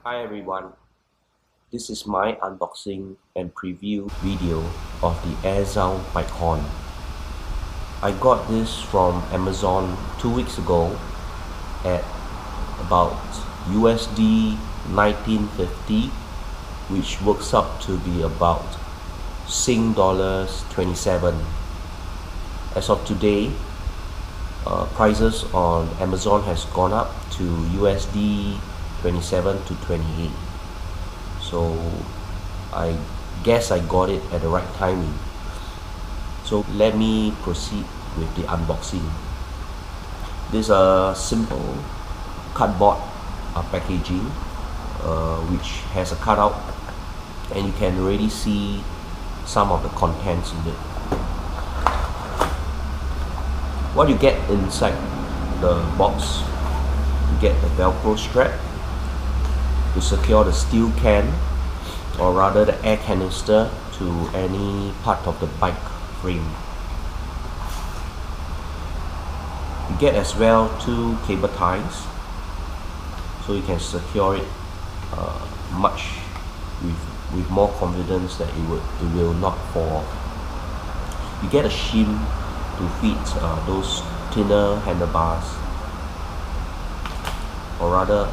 Hi everyone, this is my unboxing and preview video of the AirZound Bike Horn. I got this from Amazon 2 weeks ago at about USD 1950, which works up to be about Sing dollars 27. As of today, prices on Amazon has gone up to USD 27 to 28. So I guess I got it at the right timing. So let me proceed with the unboxing. This is a simple cardboard packaging which has a cutout, and you can already see some of the contents in it. What you get inside the box, you get the Velcro strap to secure the steel can, or rather the air canister, to any part of the bike frame. You get as well 2 cable ties, so you can secure it much with more confidence that it will not fall. You get a shim to fit those thinner handlebars, or rather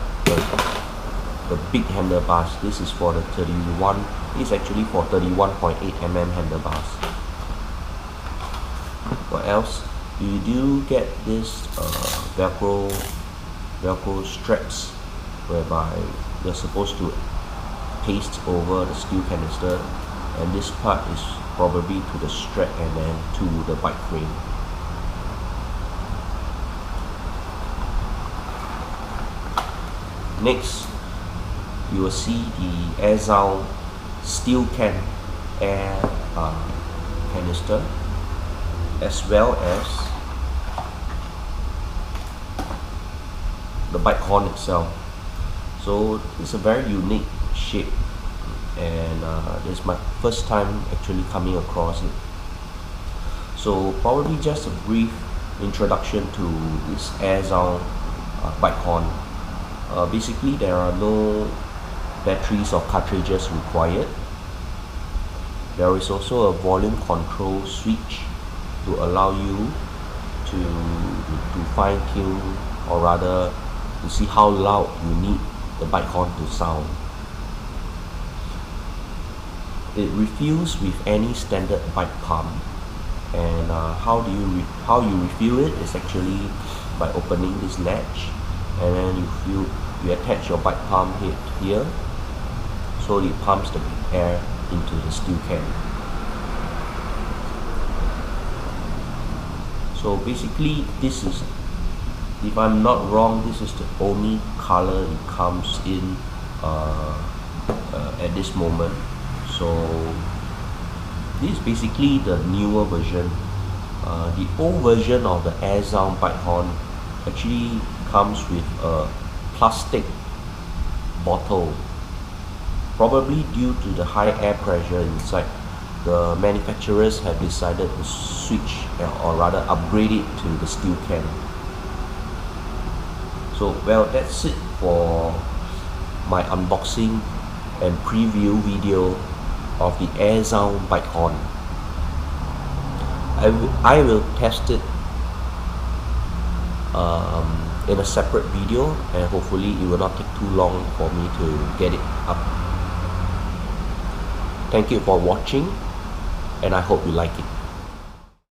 the big handlebars. This is for the 31, it's actually for 31.8 mm handlebars. What else? You do get this Velcro straps, whereby you're supposed to paste over the steel canister, and this part is probably to the strap and then to the bike frame. Next, you will see the AirZound steel can air canister, as well as the bike horn itself. So it's a very unique shape, and this is my first time actually coming across it. So probably just a brief introduction to this AirZound bike horn. Basically, there are no batteries or cartridges required. There is also a volume control switch to allow you to fine tune, or rather to see how loud you need the bike horn to sound. It refills with any standard bike pump, and how you refill it is actually by opening this latch, and then you attach your bike pump head here, so it pumps the air into the steel can. So basically, this is, if I'm not wrong, this is the only color it comes in at this moment. So this is basically the newer version. The old version of the AirZound bike horn actually comes with a plastic bottle. Probably due to the high air pressure inside, the manufacturers have decided to switch, or rather upgrade it to the steel can. So well, that's it for my unboxing and preview video of the AirZound bike horn. I will test it in a separate video, and hopefully it will not take too long for me to get it up. Thank you for watching, and I hope you like it.